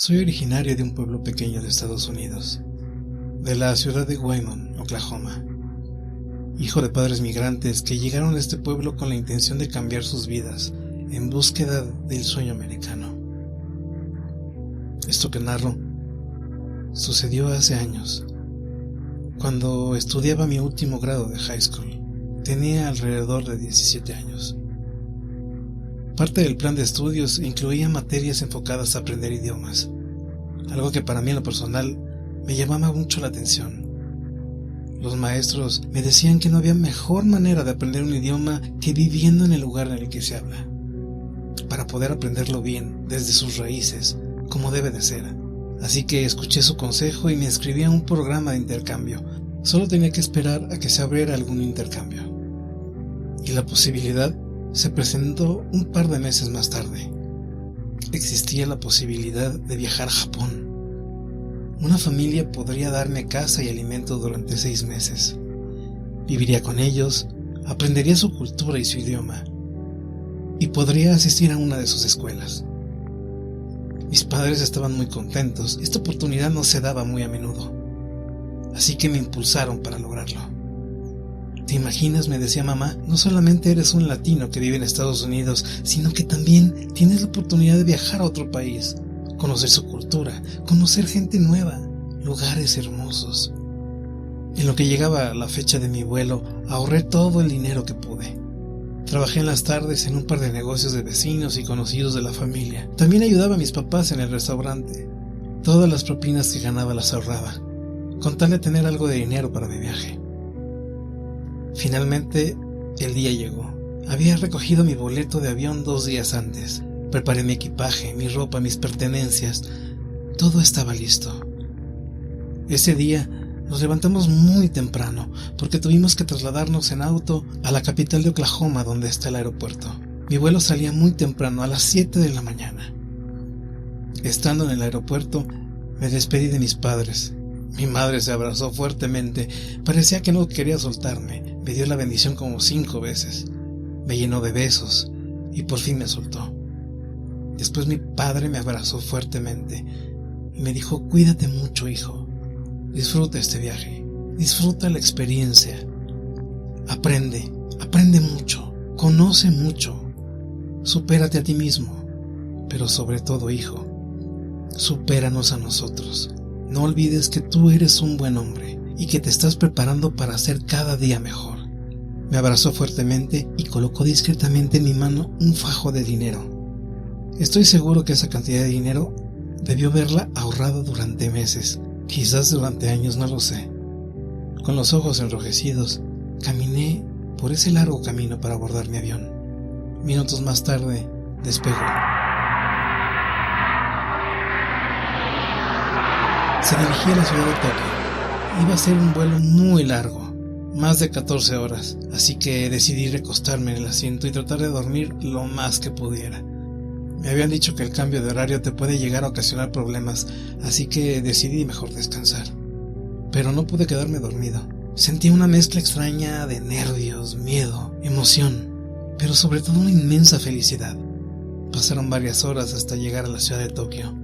Soy originario de un pueblo pequeño de Estados Unidos, de la ciudad de Guymon, Oklahoma. Hijo de padres migrantes que llegaron a este pueblo con la intención de cambiar sus vidas en búsqueda del sueño americano. Esto que narro sucedió hace años, cuando estudiaba mi último grado de high school. Tenía alrededor de 17 años. Parte del plan de estudios incluía materias enfocadas a aprender idiomas, algo que para mí en lo personal me llamaba mucho la atención. Los maestros me decían que no había mejor manera de aprender un idioma que viviendo en el lugar en el que se habla, para poder aprenderlo bien, desde sus raíces, como debe de ser. Así que escuché su consejo y me inscribí a un programa de intercambio. Solo tenía que esperar a que se abriera algún intercambio. Y la posibilidad se presentó un par de meses más tarde. Existía la posibilidad de viajar a Japón. Una familia podría darme casa y alimento durante 6 meses. Viviría con ellos, aprendería su cultura y su idioma, y podría asistir a una de sus escuelas. Mis padres estaban muy contentos. Esta oportunidad no se daba muy a menudo, así que me impulsaron para lograrlo. ¿Te imaginas?, me decía mamá, no solamente eres un latino que vive en Estados Unidos, sino que también tienes la oportunidad de viajar a otro país, conocer su cultura, conocer gente nueva, lugares hermosos. En lo que llegaba la fecha de mi vuelo, ahorré todo el dinero que pude. Trabajé en las tardes en un par de negocios de vecinos y conocidos de la familia. También ayudaba a mis papás en el restaurante. Todas las propinas que ganaba las ahorraba, con tal de tener algo de dinero para mi viaje. Finalmente, el día llegó. Había recogido mi boleto de avión 2 días antes. Preparé mi equipaje, mi ropa, mis pertenencias. Todo estaba listo. Ese día nos levantamos muy temprano porque tuvimos que trasladarnos en auto a la capital de Oklahoma, donde está el aeropuerto. Mi vuelo salía muy temprano, a las 7 de la mañana. Estando en el aeropuerto, me despedí de mis padres. Mi madre se abrazó fuertemente. Parecía que no quería soltarme. Me dio la bendición como 5 veces. Me llenó de besos y por fin me soltó. Después mi padre me abrazó fuertemente y me dijo: cuídate mucho, hijo. Disfruta este viaje. Disfruta la experiencia. Aprende mucho. Conoce mucho. Supérate a ti mismo. Pero sobre todo, hijo, supéranos a nosotros. No olvides que tú eres un buen hombre y que te estás preparando para ser cada día mejor. Me abrazó fuertemente y colocó discretamente en mi mano un fajo de dinero. Estoy seguro que esa cantidad de dinero debió haberla ahorrado durante meses, quizás durante años, no lo sé. Con los ojos enrojecidos, caminé por ese largo camino para abordar mi avión. Minutos más tarde, despegó. Se dirigía a la ciudad de Tokio. Iba a ser un vuelo muy largo, más de 14 horas, así que decidí recostarme en el asiento y tratar de dormir lo más que pudiera. Me habían dicho que el cambio de horario te puede llegar a ocasionar problemas, así que decidí mejor descansar. Pero no pude quedarme dormido. Sentí una mezcla extraña de nervios, miedo, emoción, pero sobre todo una inmensa felicidad. Pasaron varias horas hasta llegar a la ciudad de Tokio.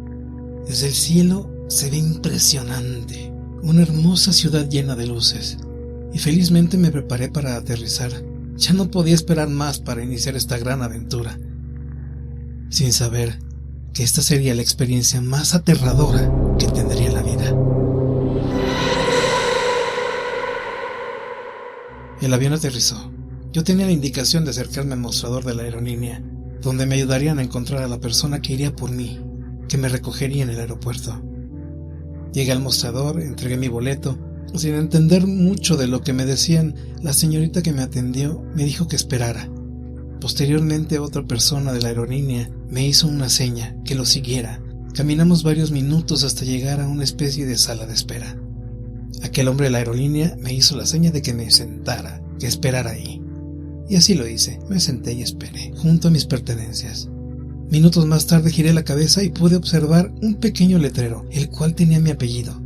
Desde el cielo se ve impresionante, una hermosa ciudad llena de luces, y felizmente me preparé para aterrizar. Ya no podía esperar más para iniciar esta gran aventura, sin saber que esta sería la experiencia más aterradora que tendría en la vida. El avión aterrizó. Yo tenía la indicación de acercarme al mostrador de la aerolínea, donde me ayudarían a encontrar a la persona que iría por mí, que me recogería en el aeropuerto. Llegué al mostrador, entregué mi boleto. Sin entender mucho de lo que me decían, la señorita que me atendió me dijo que esperara. Posteriormente, otra persona de la aerolínea me hizo una seña, que lo siguiera. Caminamos varios minutos hasta llegar a una especie de sala de espera. Aquel hombre de la aerolínea me hizo la seña de que me sentara, que esperara ahí. Y así lo hice. Me senté y esperé, junto a mis pertenencias. Minutos más tarde giré la cabeza y pude observar un pequeño letrero, el cual tenía mi apellido,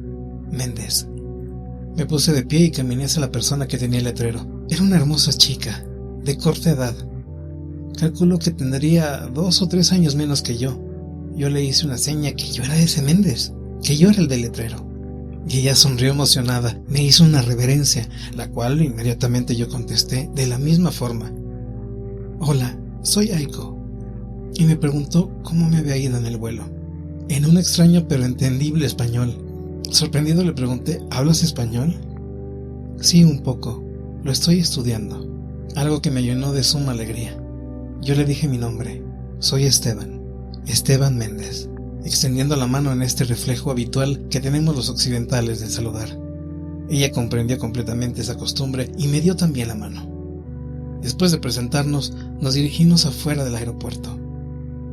Méndez. Me puse de pie y caminé hacia la persona que tenía el letrero. Era una hermosa chica, de corta edad. Calculo que tendría 2 o 3 años menos que yo. Yo le hice una seña que yo era ese Méndez, que yo era el del letrero. Y ella sonrió emocionada, me hizo una reverencia, la cual inmediatamente yo contesté de la misma forma. Hola, soy Aiko. Y me preguntó cómo me había ido en el vuelo. En un extraño pero entendible español. Sorprendido le pregunté, ¿hablas español? Sí, un poco. Lo estoy estudiando. Algo que me llenó de suma alegría. Yo le dije mi nombre. Soy Esteban Méndez, extendiendo la mano en este reflejo habitual que tenemos los occidentales de saludar. Ella comprendió completamente esa costumbre y me dio también la mano. Después de presentarnos, nos dirigimos afuera del aeropuerto,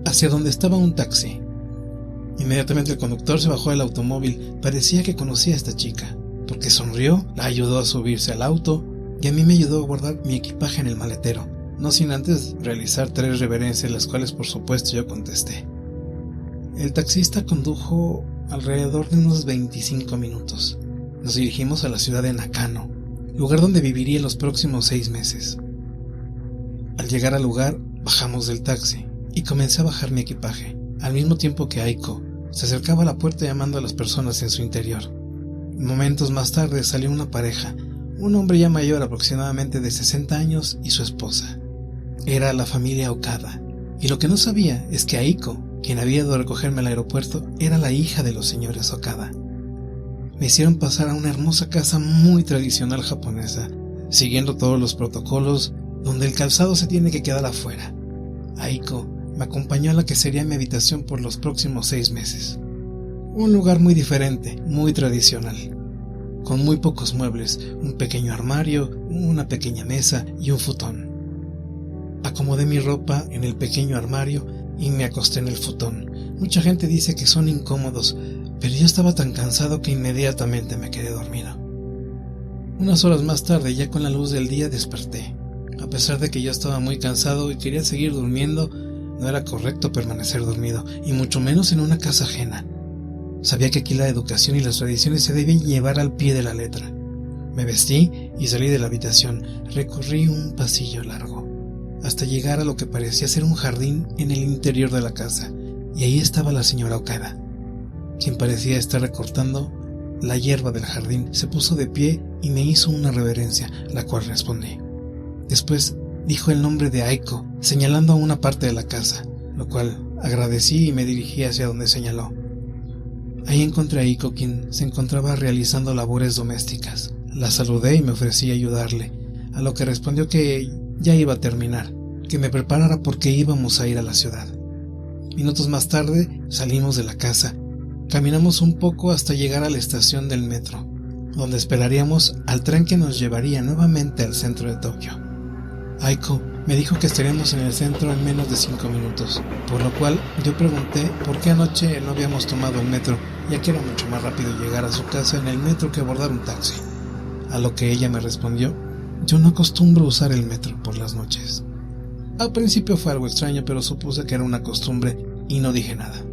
hacia donde estaba un taxi. Inmediatamente el conductor se bajó del automóvil. Parecía que conocía a esta chica, porque sonrió, la ayudó a subirse al auto y a mí me ayudó a guardar mi equipaje en el maletero, no sin antes realizar 3 reverencias, las cuales por supuesto yo contesté. El taxista condujo alrededor de unos 25 minutos. Nos dirigimos a la ciudad de Nakano, lugar donde viviría los próximos 6 meses. Al llegar al lugar, bajamos del taxi y comencé a bajar mi equipaje, al mismo tiempo que Aiko se acercaba a la puerta llamando a las personas en su interior. Momentos más tarde salió una pareja, un hombre ya mayor, aproximadamente de 60 años, y su esposa. Era la familia Okada, y lo que no sabía es que Aiko, quien había ido a recogerme al aeropuerto, era la hija de los señores Okada. Me hicieron pasar a una hermosa casa muy tradicional japonesa, siguiendo todos los protocolos, donde el calzado se tiene que quedar afuera. Aiko me acompañó a la que sería mi habitación por los próximos 6 meses. Un lugar muy diferente, muy tradicional, con muy pocos muebles, un pequeño armario, una pequeña mesa y un futón. Acomodé mi ropa en el pequeño armario y me acosté en el futón. Mucha gente dice que son incómodos, pero yo estaba tan cansado que inmediatamente me quedé dormido. Unas horas más tarde, ya con la luz del día, desperté. A pesar de que yo estaba muy cansado y quería seguir durmiendo, no era correcto permanecer dormido, y mucho menos en una casa ajena. Sabía que aquí la educación y las tradiciones se deben llevar al pie de la letra. Me vestí y salí de la habitación. Recorrí un pasillo largo, hasta llegar a lo que parecía ser un jardín en el interior de la casa, y ahí estaba la señora Okada, quien parecía estar recortando la hierba del jardín. Se puso de pie y me hizo una reverencia, la cual respondí. Después dijo el nombre de Aiko, señalando a una parte de la casa, lo cual agradecí y me dirigí hacia donde señaló. Ahí encontré a Aiko, quien se encontraba realizando labores domésticas. La saludé y me ofrecí a ayudarle, a lo que respondió que ya iba a terminar, que me preparara porque íbamos a ir a la ciudad. Minutos más tarde salimos de la casa. Caminamos un poco hasta llegar a la estación del metro, donde esperaríamos al tren que nos llevaría nuevamente al centro de Tokio. Aiko me dijo que estaríamos en el centro en menos de 5 minutos, por lo cual yo pregunté por qué anoche no habíamos tomado el metro, ya que era mucho más rápido llegar a su casa en el metro que abordar un taxi. A lo que ella me respondió: yo no acostumbro usar el metro por las noches. Al principio fue algo extraño, pero supuse que era una costumbre y no dije nada.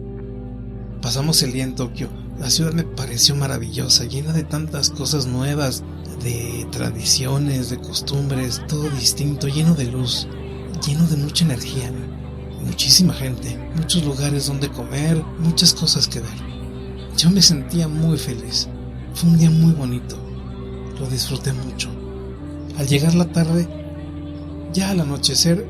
Pasamos el día en Tokio. La ciudad me pareció maravillosa, llena de tantas cosas nuevas, de tradiciones, de costumbres, todo distinto, lleno de luz, lleno de mucha energía, muchísima gente, muchos lugares donde comer, muchas cosas que ver. Yo me sentía muy feliz. Fue un día muy bonito, lo disfruté mucho. Al llegar la tarde, ya al anochecer,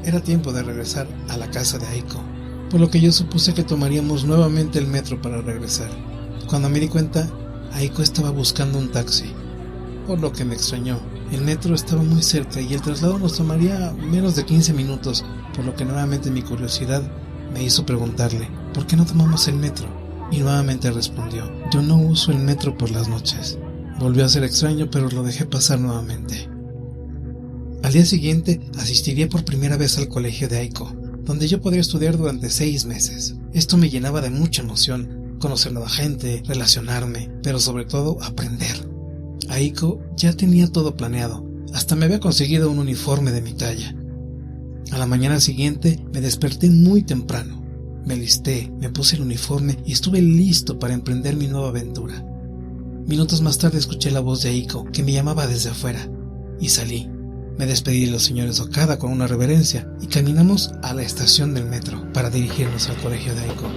era tiempo de regresar a la casa de Aiko, por lo que yo supuse que tomaríamos nuevamente el metro para regresar. Cuando me di cuenta, Aiko estaba buscando un taxi, por lo que me extrañó. El metro estaba muy cerca y el traslado nos tomaría menos de 15 minutos, por lo que nuevamente mi curiosidad me hizo preguntarle, ¿por qué no tomamos el metro? Y nuevamente respondió: yo no uso el metro por las noches. Volvió a ser extraño, pero lo dejé pasar nuevamente. Al día siguiente asistiría por primera vez al colegio de Aiko, donde yo podría estudiar durante 6 meses. Esto me llenaba de mucha emoción, conocer nueva gente, relacionarme, pero sobre todo aprender. Aiko ya tenía todo planeado, hasta me había conseguido un uniforme de mi talla. A la mañana siguiente me desperté muy temprano, me alisté, me puse el uniforme y estuve listo para emprender mi nueva aventura. Minutos más tarde escuché la voz de Aiko que me llamaba desde afuera y salí. Me despedí de los señores Okada con una reverencia y caminamos a la estación del metro para dirigirnos al colegio de Aiko.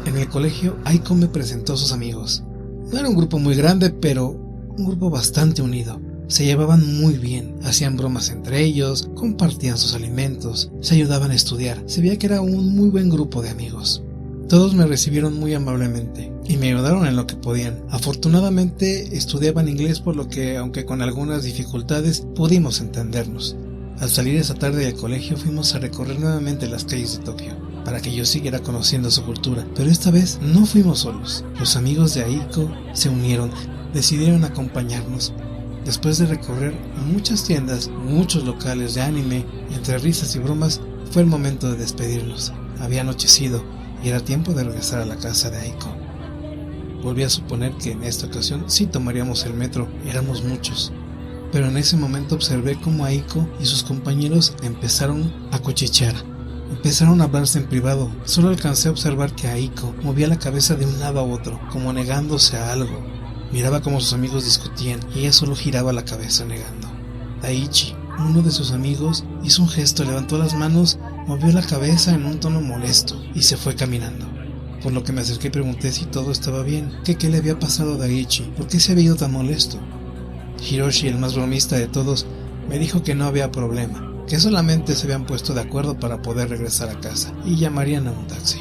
En el colegio, Aiko me presentó a sus amigos. No era un grupo muy grande, pero un grupo bastante unido. Se llevaban muy bien, hacían bromas entre ellos, compartían sus alimentos, se ayudaban a estudiar. Se veía que era un muy buen grupo de amigos. Todos me recibieron muy amablemente y me ayudaron en lo que podían. Afortunadamente estudiaban inglés, por lo que, aunque con algunas dificultades, pudimos entendernos. Al salir esa tarde del colegio fuimos a recorrer nuevamente las calles de Tokio, para que yo siguiera conociendo su cultura, pero esta vez no fuimos solos. Los amigos de Aiko se unieron, decidieron acompañarnos. Después de recorrer muchas tiendas, muchos locales de anime, entre risas y bromas, fue el momento de despedirnos. Había anochecido y era tiempo de regresar a la casa de Aiko. Volví a suponer que en esta ocasión sí tomaríamos el metro, éramos muchos. Pero en ese momento observé cómo Aiko y sus compañeros empezaron a cuchichear. Empezaron a hablarse en privado. Solo alcancé a observar que Aiko movía la cabeza de un lado a otro, como negándose a algo. Miraba cómo sus amigos discutían y ella solo giraba la cabeza negando. Daichi, uno de sus amigos, hizo un gesto, levantó las manos, movió la cabeza en un tono molesto y se fue caminando. Por lo que me acerqué y pregunté si todo estaba bien, que qué le había pasado a Daichi, por qué se había ido tan molesto. Hiroshi, el más bromista de todos, me dijo que no había problema, que solamente se habían puesto de acuerdo para poder regresar a casa y llamarían a un taxi.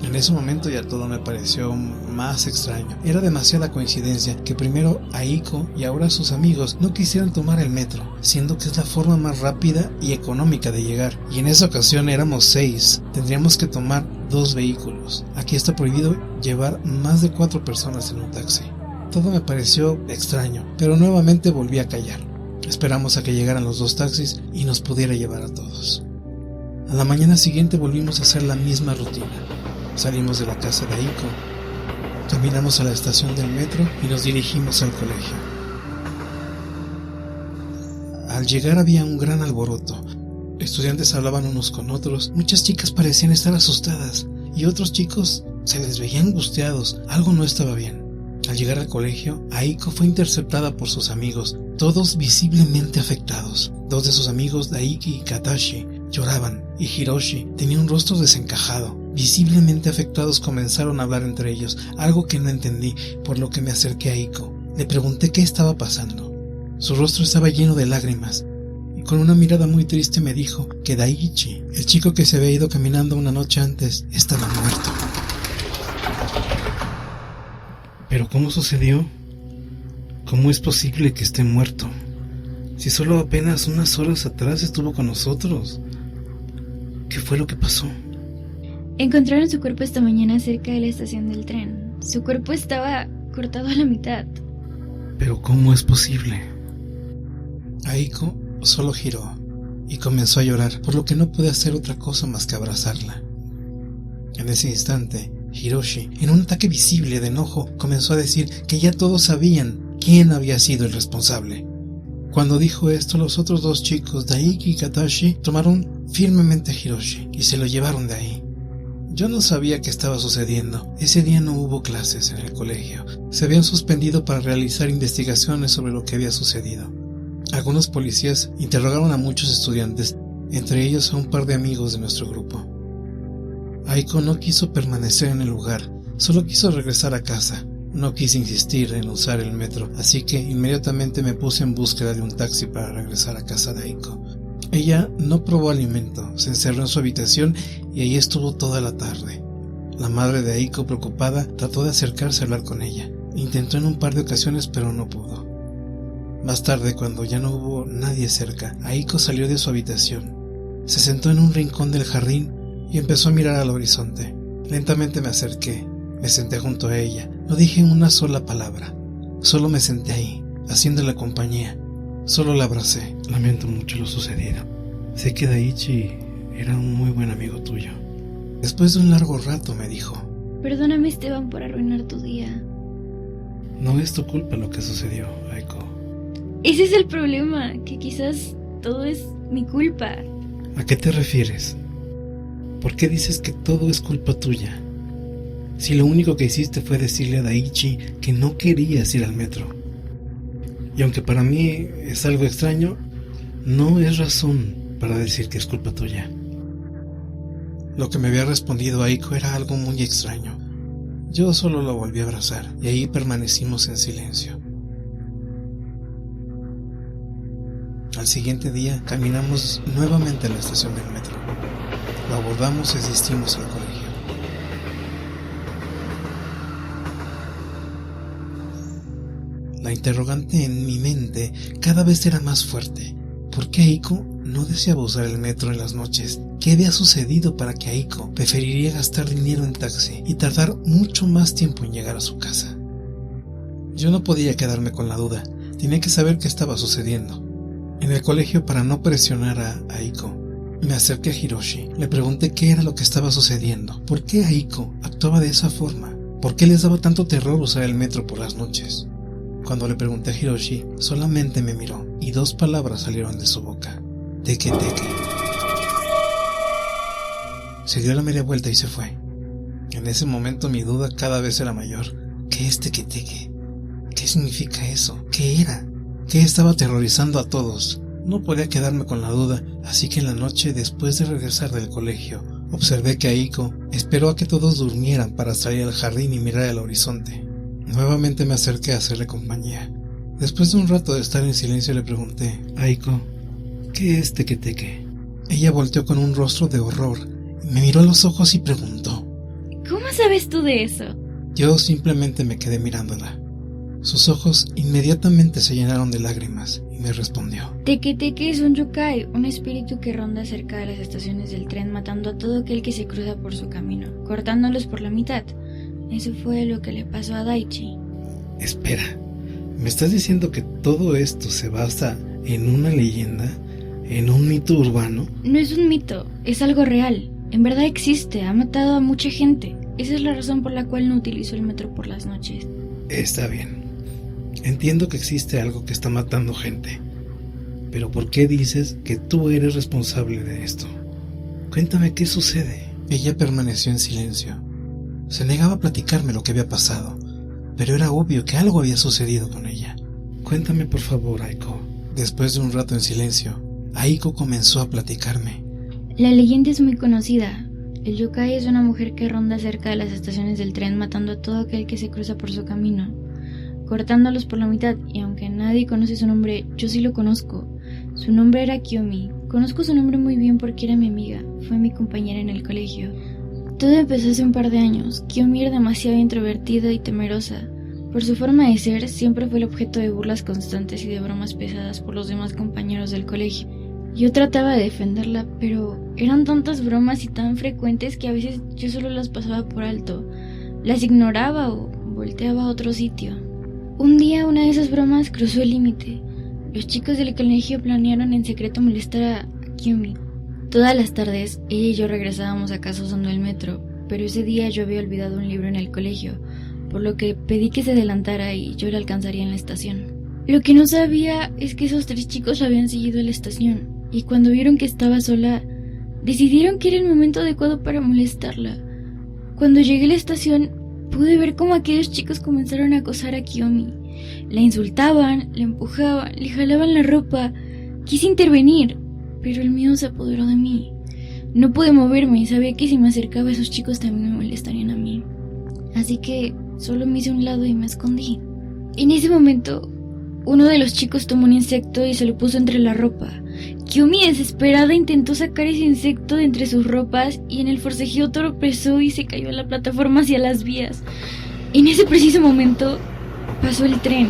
En ese momento ya todo me pareció más extraño. Era demasiada coincidencia que primero Aiko y ahora sus amigos no quisieran tomar el metro, siendo que es la forma más rápida y económica de llegar. Y en esa ocasión éramos 6, tendríamos que tomar 2 vehículos. Aquí está prohibido llevar más de 4 personas en un taxi. Todo me pareció extraño, pero nuevamente volví a callar. Esperamos a que llegaran los 2 taxis y nos pudiera llevar a todos. A la mañana siguiente volvimos a hacer la misma rutina. Salimos de la casa de Aiko, caminamos a la estación del metro y nos dirigimos al colegio. Al llegar había un gran alboroto. Estudiantes hablaban unos con otros, muchas chicas parecían estar asustadas y otros chicos se les veía angustiados, algo no estaba bien. Al llegar al colegio, Aiko fue interceptada por sus amigos, todos visiblemente afectados. 2 de sus amigos, Daiki y Katashi, lloraban y Hiroshi tenía un rostro desencajado. Visiblemente afectados comenzaron a hablar entre ellos, algo que no entendí, por lo que me acerqué a Aiko. Le pregunté qué estaba pasando. Su rostro estaba lleno de lágrimas y con una mirada muy triste me dijo que Daichi, el chico que se había ido caminando una noche antes, estaba muerto. ¿Pero cómo sucedió? ¿Cómo es posible que esté muerto? Si solo apenas unas horas atrás estuvo con nosotros. ¿Qué fue lo que pasó? Encontraron su cuerpo esta mañana cerca de la estación del tren. Su cuerpo estaba cortado a la mitad. ¿Pero cómo es posible? Aiko solo giró y comenzó a llorar, por lo que no pude hacer otra cosa más que abrazarla. En ese instante, Hiroshi, en un ataque visible de enojo, comenzó a decir que ya todos sabían quién había sido el responsable. Cuando dijo esto, los otros 2 chicos, Daiki y Katashi, tomaron firmemente a Hiroshi y se lo llevaron de ahí. Yo no sabía qué estaba sucediendo. Ese día no hubo clases en el colegio. Se habían suspendido para realizar investigaciones sobre lo que había sucedido. Algunos policías interrogaron a muchos estudiantes, entre ellos a un par de amigos de nuestro grupo. Aiko no quiso permanecer en el lugar, solo quiso regresar a casa. No quise insistir en usar el metro, así que inmediatamente me puse en búsqueda de un taxi para regresar a casa de Aiko. Ella no probó alimento, se encerró en su habitación y ahí estuvo toda la tarde. La madre de Aiko, preocupada, trató de acercarse a hablar con ella. Intentó en un par de ocasiones, pero no pudo. Más tarde, cuando ya no hubo nadie cerca, Aiko salió de su habitación. Se sentó en un rincón del jardín y empezó a mirar al horizonte. Lentamente me acerqué, me senté junto a ella. No dije una sola palabra, solo me senté ahí, haciéndole compañía. Solo la abracé. Lamento mucho lo sucedido. Sé que Daichi era un muy buen amigo tuyo. Después de un largo rato me dijo: Perdóname, Esteban, por arruinar tu día. No es tu culpa lo que sucedió, Aiko. Ese es el problema, que quizás todo es mi culpa. ¿A qué te refieres? ¿Por qué dices que todo es culpa tuya? si lo único que hiciste fue decirle a Daichi que no querías ir al metro? Y aunque para mí es algo extraño, no es razón para decir que es culpa tuya. Lo que me había respondido Aiko era algo muy extraño. Yo solo lo volví a abrazar y ahí permanecimos en silencio. Al siguiente día caminamos nuevamente a la estación del metro. Lo abordamos y asistimos al colegio. La interrogante en mi mente cada vez era más fuerte. ¿Por qué Aiko no deseaba usar el metro en las noches? ¿Qué había sucedido para que Aiko preferiría gastar dinero en taxi y tardar mucho más tiempo en llegar a su casa? Yo no podía quedarme con la duda. Tenía que saber qué estaba sucediendo. En el colegio, para no presionar a Aiko, me acerqué a Hiroshi. Le pregunté qué era lo que estaba sucediendo. ¿Por qué Aiko actuaba de esa forma? ¿Por qué les daba tanto terror usar el metro por las noches? Cuando le pregunté a Hiroshi, solamente me miró y 2 palabras salieron de su boca: teke teke. Se dio la media vuelta y se fue. En ese momento mi duda cada vez era mayor. ¿Qué es teke teke? ¿Qué significa eso? ¿Qué era? ¿Qué estaba aterrorizando a todos? No podía quedarme con la duda, así que en la noche, después de regresar del colegio, observé que Aiko esperó a que todos durmieran para salir al jardín y mirar al horizonte. Nuevamente me acerqué a hacerle compañía. Después de un rato de estar en silencio le pregunté: Aiko, ¿qué es teke teke? Ella volteó con un rostro de horror, me miró a los ojos y preguntó: ¿Cómo sabes tú de eso? Yo simplemente me quedé mirándola. Sus ojos inmediatamente se llenaron de lágrimas y me respondió: Teke teke es un yokai, un espíritu que ronda cerca de las estaciones del tren matando a todo aquel que se cruza por su camino, cortándolos por la mitad. Eso fue lo que le pasó a Daichi. Espera, ¿me estás diciendo que todo esto se basa en una leyenda? ¿En un mito urbano? No es un mito, es algo real. En verdad existe, ha matado a mucha gente. Esa es la razón por la cual no utilizo el metro por las noches. Está bien. Entiendo que existe algo que está matando gente. Pero ¿por qué dices que tú eres responsable de esto? Cuéntame qué sucede. Ella permaneció en silencio. Se negaba a platicarme lo que había pasado, pero era obvio que algo había sucedido con ella. Cuéntame por favor, Aiko. Después de un rato en silencio, Aiko comenzó a platicarme. La leyenda es muy conocida. El yokai es una mujer que ronda cerca de las estaciones del tren matando a todo aquel que se cruza por su camino, cortándolos por la mitad, y aunque nadie conoce su nombre, yo sí lo conozco. Su nombre era Kiyomi. Conozco su nombre muy bien porque era mi amiga, fue mi compañera en el colegio. Todo empezó hace un par de años. Kiyomi era demasiado introvertida y temerosa. Por su forma de ser, siempre fue el objeto de burlas constantes y de bromas pesadas por los demás compañeros del colegio. Yo trataba de defenderla, pero eran tantas bromas y tan frecuentes que a veces yo solo las pasaba por alto. Las ignoraba o volteaba a otro sitio. Un día una de esas bromas cruzó el límite. Los chicos del colegio planearon en secreto molestar a Kiyomi. Todas las tardes, ella y yo regresábamos a casa usando el metro, pero ese día yo había olvidado un libro en el colegio, por lo que pedí que se adelantara y yo la alcanzaría en la estación. Lo que no sabía es que esos 3 chicos la habían seguido a la estación, y cuando vieron que estaba sola, decidieron que era el momento adecuado para molestarla. Cuando llegué a la estación, pude ver cómo aquellos chicos comenzaron a acosar a Kiyomi. La insultaban, la empujaban, le jalaban la ropa. Quise intervenir, pero el miedo se apoderó de mí. No pude moverme y sabía que si me acercaba a esos chicos también me molestarían a mí. Así que solo me hice a un lado y me escondí. En ese momento, uno de los chicos tomó un insecto y se lo puso entre la ropa. Kiyomi, desesperada, intentó sacar ese insecto de entre sus ropas y en el forcejeo tropezó y se cayó a la plataforma hacia las vías. En ese preciso momento, pasó el tren.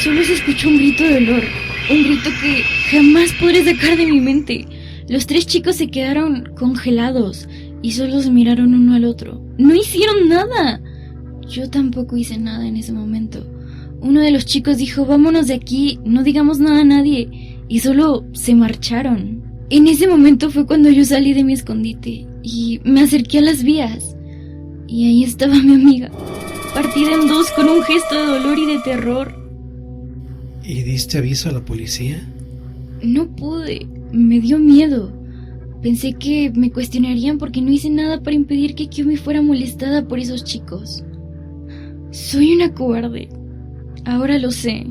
Solo se escuchó un grito de dolor. Un grito que jamás podré sacar de mi mente. Los 3 chicos se quedaron congelados y solo se miraron uno al otro. ¡No hicieron nada! Yo tampoco hice nada en ese momento. Uno de los chicos dijo: vámonos de aquí, no digamos nada a nadie, y solo se marcharon. En ese momento fue cuando yo salí de mi escondite y me acerqué a las vías. Y ahí estaba mi amiga, partida en 2 con un gesto de dolor y de terror. ¿Y diste aviso a la policía? No pude, me dio miedo. Pensé que me cuestionarían porque no hice nada para impedir que Kiyomi fuera molestada por esos chicos. Soy una cobarde. Ahora lo sé.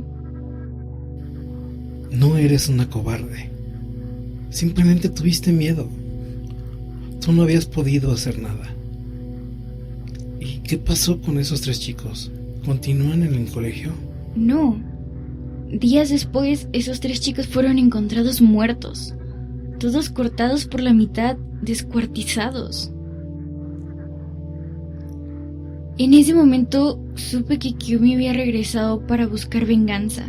No eres una cobarde. Simplemente tuviste miedo. Tú no habías podido hacer nada. ¿Y qué pasó con esos 3 chicos? ¿Continúan en el colegio? No. Días después, esos 3 chicos fueron encontrados muertos. Todos cortados por la mitad, descuartizados. En ese momento supe que Kiyomi había regresado para buscar venganza.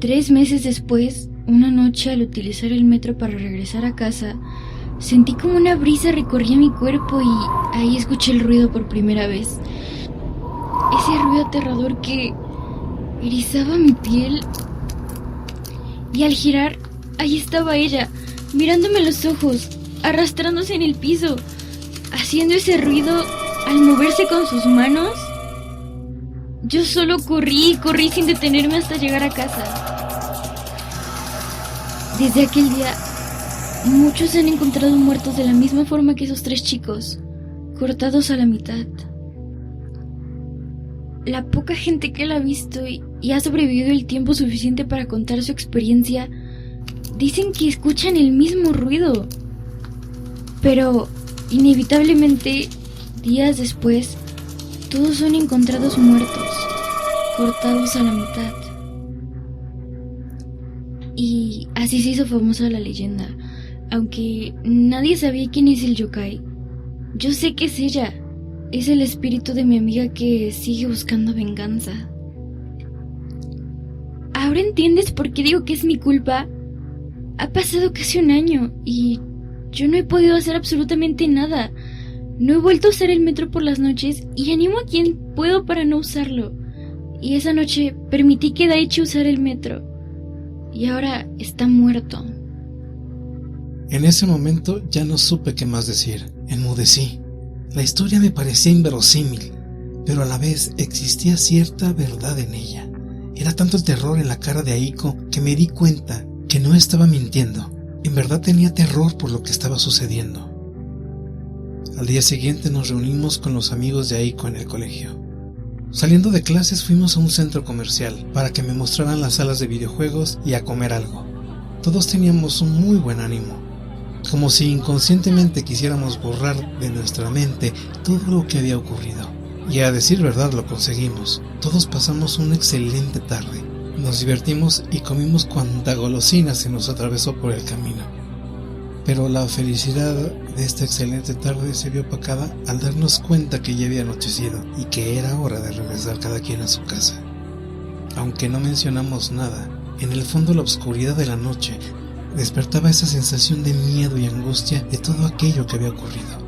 3 meses después, una noche al utilizar el metro para regresar a casa, sentí como una brisa recorría mi cuerpo y ahí escuché el ruido por primera vez. Ese ruido aterrador que erizaba mi piel. Y al girar, ahí estaba ella, mirándome a los ojos, arrastrándose en el piso, haciendo ese ruido al moverse con sus manos. Yo solo corrí sin detenerme hasta llegar a casa. Desde aquel día, muchos se han encontrado muertos de la misma forma que esos 3 chicos, cortados a la mitad. La poca gente que la ha visto y ha sobrevivido el tiempo suficiente para contar su experiencia, dicen que escuchan el mismo ruido. Pero, inevitablemente, días después, todos son encontrados muertos, cortados a la mitad. Y así se hizo famosa la leyenda. Aunque nadie sabía quién es el yokai, yo sé que es ella. Es el espíritu de mi amiga que sigue buscando venganza. ¿Ahora entiendes por qué digo que es mi culpa? Ha pasado casi 1 año y yo no he podido hacer absolutamente nada. No he vuelto a usar el metro por las noches y animo a quien puedo para no usarlo. Y esa noche permití que Daichi usara el metro. Y ahora está muerto. En ese momento ya no supe qué más decir. Enmudecí. La historia me parecía inverosímil, pero a la vez existía cierta verdad en ella. Era tanto el terror en la cara de Aiko que me di cuenta que no estaba mintiendo. En verdad tenía terror por lo que estaba sucediendo. Al día siguiente nos reunimos con los amigos de Aiko en el colegio. Saliendo de clases fuimos a un centro comercial para que me mostraran las salas de videojuegos y a comer algo. Todos teníamos un muy buen ánimo, como si inconscientemente quisiéramos borrar de nuestra mente todo lo que había ocurrido. Y a decir verdad lo conseguimos. Todos pasamos una excelente tarde. Nos divertimos y comimos cuanta golosina se nos atravesó por el camino. Pero la felicidad de esta excelente tarde se vio opacada al darnos cuenta que ya había anochecido y que era hora de regresar cada quien a su casa. Aunque no mencionamos nada, en el fondo la oscuridad de la noche despertaba esa sensación de miedo y angustia de todo aquello que había ocurrido.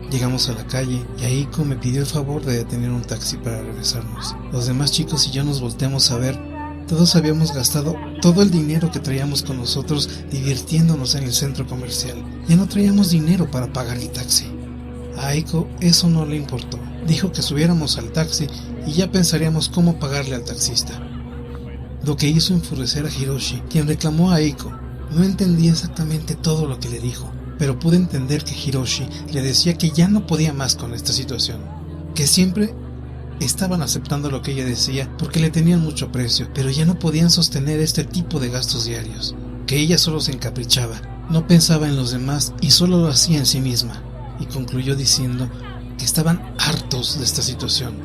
Llegamos a la calle y Aiko me pidió el favor de detener un taxi para regresarnos. Los demás chicos y yo nos volteamos a ver. Todos habíamos gastado todo el dinero que traíamos con nosotros divirtiéndonos en el centro comercial. Ya no traíamos dinero para pagar el taxi. A Aiko eso no le importó. Dijo que subiéramos al taxi y ya pensaríamos cómo pagarle al taxista. Lo que hizo enfurecer a Hiroshi, quien reclamó a Aiko. No entendí exactamente todo lo que le dijo, pero pude entender que Hiroshi le decía que ya no podía más con esta situación, que siempre estaban aceptando lo que ella decía porque le tenían mucho aprecio, pero ya no podían sostener este tipo de gastos diarios, que ella solo se encaprichaba, no pensaba en los demás y solo lo hacía en sí misma, y concluyó diciendo que estaban hartos de esta situación,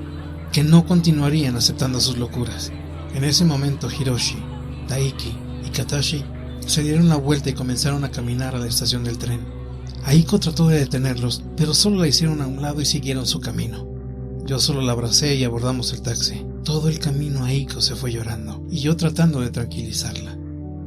que no continuarían aceptando sus locuras. En ese momento Hiroshi, Taiki y Katashi se dieron la vuelta y comenzaron a caminar a la estación del tren. Aiko trató de detenerlos, pero solo la hicieron a un lado y siguieron su camino. Yo solo la abracé y abordamos el taxi. Todo el camino Aiko se fue llorando, y yo tratando de tranquilizarla.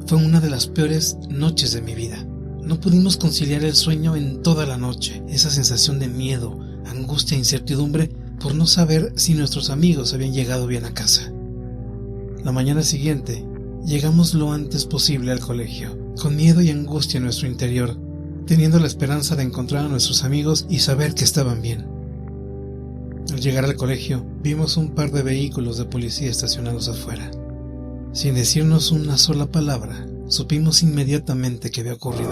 Fue una de las peores noches de mi vida. No pudimos conciliar el sueño en toda la noche, esa sensación de miedo, angustia e incertidumbre por no saber si nuestros amigos habían llegado bien a casa. La mañana siguiente, llegamos lo antes posible al colegio, con miedo y angustia en nuestro interior, teniendo la esperanza de encontrar a nuestros amigos y saber que estaban bien. Al llegar al colegio, vimos un par de vehículos de policía estacionados afuera. Sin decirnos una sola palabra, supimos inmediatamente qué había ocurrido.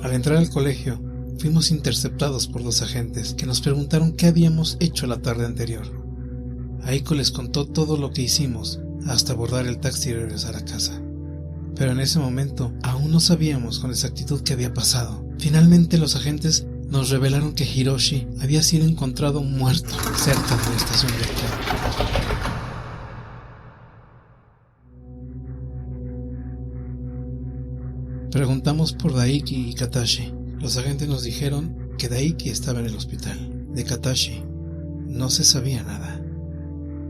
Al entrar al colegio, fuimos interceptados por 2 agentes que nos preguntaron qué habíamos hecho la tarde anterior. Aiko les contó todo lo que hicimos hasta abordar el taxi y regresar a casa. Pero en ese momento aún no sabíamos con exactitud qué había pasado. Finalmente los agentes nos revelaron que Hiroshi había sido encontrado muerto cerca de la estación de tren. Preguntamos por Daiki y Katashi. Los agentes nos dijeron que Daiki estaba en el hospital. De Katashi no se sabía nada.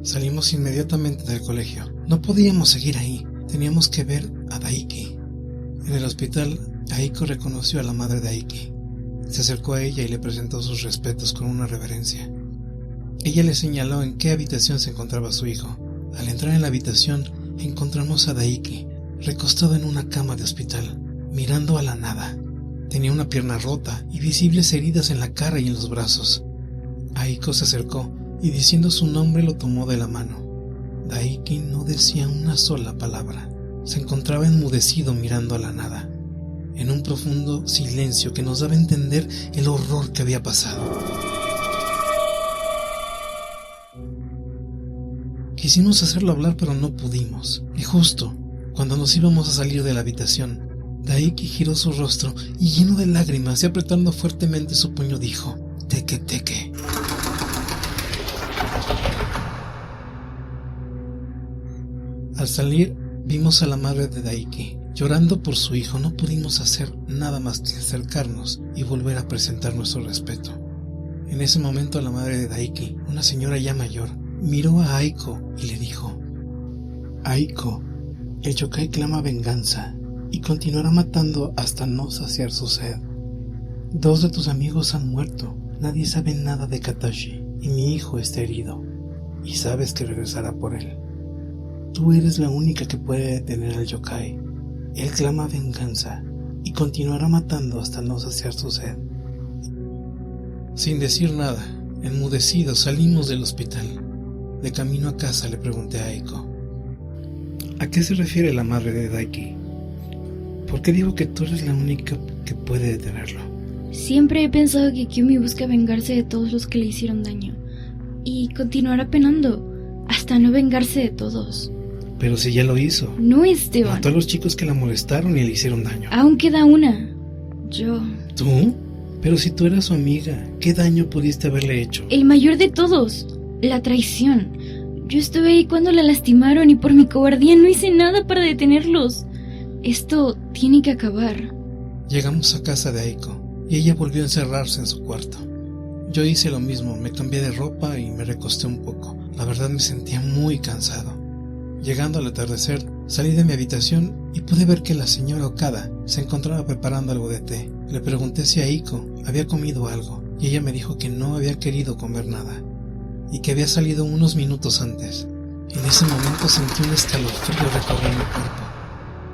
Salimos inmediatamente del colegio. No podíamos seguir ahí. Teníamos que ver a Daiki. En el hospital, Aiko reconoció a la madre de Daiki. Se acercó a ella y le presentó sus respetos con una reverencia. Ella le señaló en qué habitación se encontraba su hijo. Al entrar en la habitación, encontramos a Daiki, recostado en una cama de hospital, mirando a la nada. Tenía una pierna rota y visibles heridas en la cara y en los brazos. Aiko se acercó y diciendo su nombre lo tomó de la mano. Daiki no decía una sola palabra. Se encontraba enmudecido mirando a la nada, en un profundo silencio que nos daba a entender el horror que había pasado. Quisimos hacerlo hablar, pero no pudimos. Y justo cuando nos íbamos a salir de la habitación, Daiki giró su rostro y lleno de lágrimas y apretando fuertemente su puño dijo: "Teke teke". Al salir, vimos a la madre de Daiki llorando por su hijo. No pudimos hacer nada más que acercarnos y volver a presentar nuestro respeto. En ese momento la madre de Daiki, una señora ya mayor, miró a Aiko y le dijo: "Aiko, el yokai clama venganza y continuará matando hasta no saciar su sed. 2 de tus amigos han muerto. Nadie sabe nada de Katashi y mi hijo está herido y sabes que regresará por él. Tú eres la única que puede detener al yokai. Él clama venganza y continuará matando hasta no saciar su sed". Sin decir nada, enmudecidos, salimos del hospital. De camino a casa le pregunté a Aiko: "¿A qué se refiere la madre de Daiki? ¿Por qué digo que tú eres la única que puede detenerlo?". Siempre he pensado que Kyumi busca vengarse de todos los que le hicieron daño y continuará penando hasta no vengarse de todos. Pero si ya lo hizo. No, Esteban. Mató a los chicos que la molestaron y le hicieron daño. Aún queda una. Yo. ¿Tú? Pero si tú eras su amiga, ¿qué daño pudiste haberle hecho? El mayor de todos, la traición. Yo estuve ahí cuando la lastimaron y por mi cobardía no hice nada para detenerlos. Esto tiene que acabar. Llegamos a casa de Aiko y ella volvió a encerrarse en su cuarto. Yo hice lo mismo, me cambié de ropa y me recosté un poco. La verdad me sentía muy cansado. Llegando al atardecer, salí de mi habitación y pude ver que la señora Okada se encontraba preparando algo de té. Le pregunté si Aiko había comido algo y ella me dijo que no había querido comer nada y que había salido unos minutos antes. En ese momento sentí un escalofrío recorrer mi cuerpo.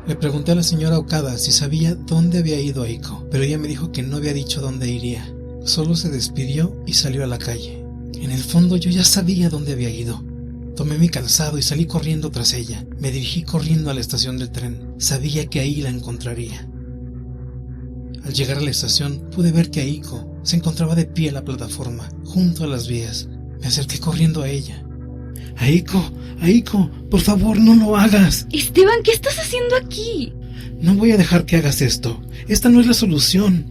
Le pregunté a la señora Okada si sabía dónde había ido Aiko, pero ella me dijo que no había dicho dónde iría. Solo se despidió y salió a la calle. En el fondo yo ya sabía dónde había ido. Tomé mi calzado y salí corriendo tras ella. Me dirigí corriendo a la estación del tren. Sabía que ahí la encontraría. Al llegar a la estación pude ver que Aiko se encontraba de pie en la plataforma, junto a las vías. Me acerqué corriendo a ella. Aiko, Aiko, por favor no lo hagas. Esteban, ¿qué estás haciendo aquí? No voy a dejar que hagas esto. Esta no es la solución.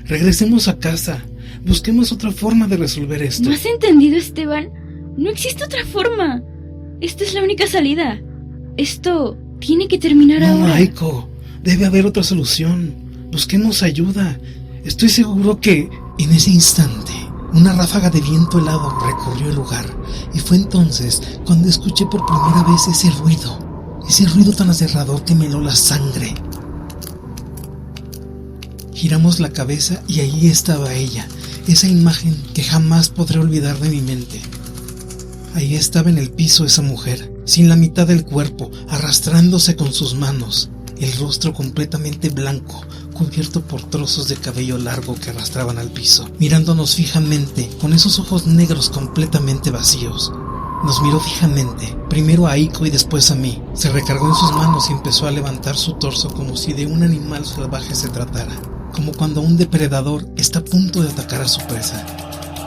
Regresemos a casa. Busquemos otra forma de resolver esto. ¿No has entendido, Esteban? No existe otra forma. Esta es la única salida. Esto tiene que terminar ahora. No, Aiko, debe haber otra solución. Busquemos ayuda. Estoy seguro que en ese instante una ráfaga de viento helado recorrió el lugar y fue entonces cuando escuché por primera vez ese ruido tan aterrador que me heló la sangre. Giramos la cabeza y ahí estaba ella, esa imagen que jamás podré olvidar de mi mente. Ahí estaba en el piso esa mujer, sin la mitad del cuerpo, arrastrándose con sus manos, el rostro completamente blanco, cubierto por trozos de cabello largo que arrastraban al piso, mirándonos fijamente con esos ojos negros completamente vacíos. Nos miró fijamente, primero a Aiko y después a mí. Se recargó en sus manos y empezó a levantar su torso como si de un animal salvaje se tratara, como cuando un depredador está a punto de atacar a su presa.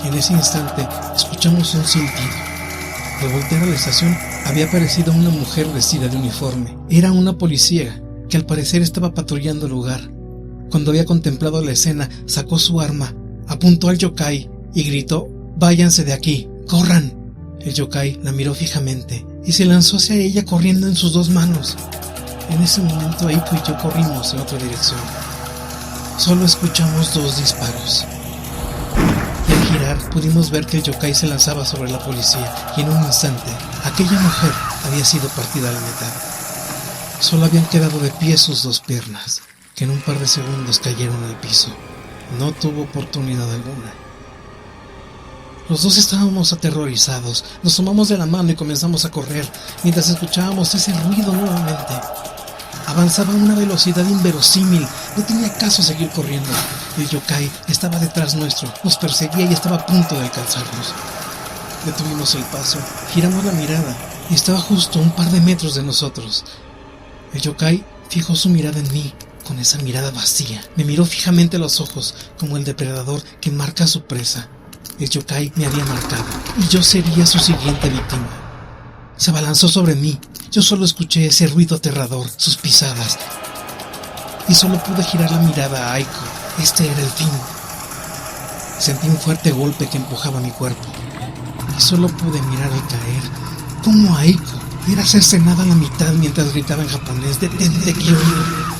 En ese instante escuchamos un silbido. Al voltear a la estación había aparecido una mujer vestida de uniforme. Era una policía que al parecer estaba patrullando el lugar. Cuando había contemplado la escena, sacó su arma, apuntó al yokai y gritó: «¡Váyanse de aquí! ¡Corran!». El yokai la miró fijamente y se lanzó hacia ella corriendo en sus dos manos. En ese momento Aiko y yo corrimos en otra dirección. Solo escuchamos 2 disparos. Y al girar pudimos ver que el yokai se lanzaba sobre la policía y en un instante aquella mujer había sido partida a la mitad. Solo habían quedado de pie sus 2 piernas, que en un par de segundos cayeron al piso. No tuvo oportunidad alguna. Los 2 estábamos aterrorizados, nos tomamos de la mano y comenzamos a correr, mientras escuchábamos ese ruido nuevamente. Avanzaba a una velocidad inverosímil, no tenía caso seguir corriendo. El yokai estaba detrás nuestro, nos perseguía y estaba a punto de alcanzarnos. Detuvimos el paso, giramos la mirada y estaba justo a un par de metros de nosotros. El yokai fijó su mirada en mí, con esa mirada vacía. Me miró fijamente a los ojos, como el depredador que marca a su presa. El yokai me había marcado, y yo sería su siguiente víctima. Se abalanzó sobre mí. Yo solo escuché ese ruido aterrador, sus pisadas, y solo pude girar la mirada a Aiko. Este era el fin. Sentí un fuerte golpe que empujaba mi cuerpo, y solo pude mirar al caer cómo Aiko era cercenada a la mitad mientras gritaba en japonés: «¡Detente, Kyoryu!».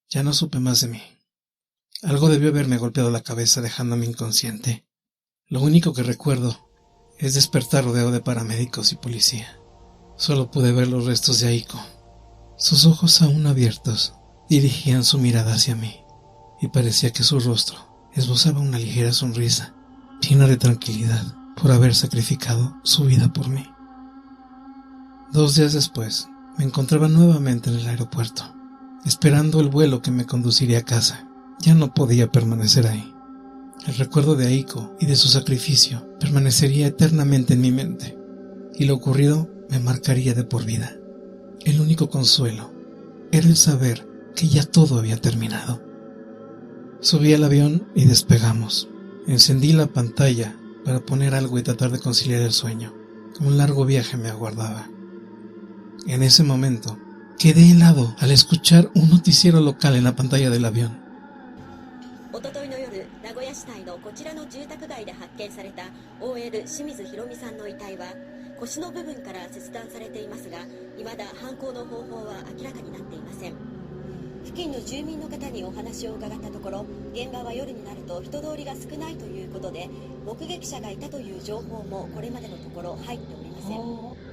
Ya no supe más de mí. Algo debió haberme golpeado la cabeza dejándome inconsciente. Lo único que recuerdo es despertar rodeado de paramédicos y policía. Solo pude ver los restos de Aiko. Sus ojos aún abiertos dirigían su mirada hacia mí y parecía que su rostro esbozaba una ligera sonrisa, llena de tranquilidad por haber sacrificado su vida por mí. 2 días después me encontraba nuevamente en el aeropuerto, esperando el vuelo que me conduciría a casa. Ya no podía permanecer ahí. El recuerdo de Aiko y de su sacrificio permanecería eternamente en mi mente, y lo ocurrido me marcaría de por vida. El único consuelo era el saber que ya todo había terminado. Subí al avión y despegamos. Encendí la pantalla para poner algo y tratar de conciliar el sueño. Un largo viaje me aguardaba. En ese momento quedé helado al escuchar un noticiero local en la pantalla del avión. おとといの夜、名古屋市内のこちらの住宅街で発見された OL 清水ひろみさんの遺体は腰の部分から切断されていますが、未だ犯行の方法は明らかになっていません。付近の住民の方にお話を伺ったところ、現場は夜になると人通りが少ないということで、目撃者がいたという情報もこれまでのところ入っておりません。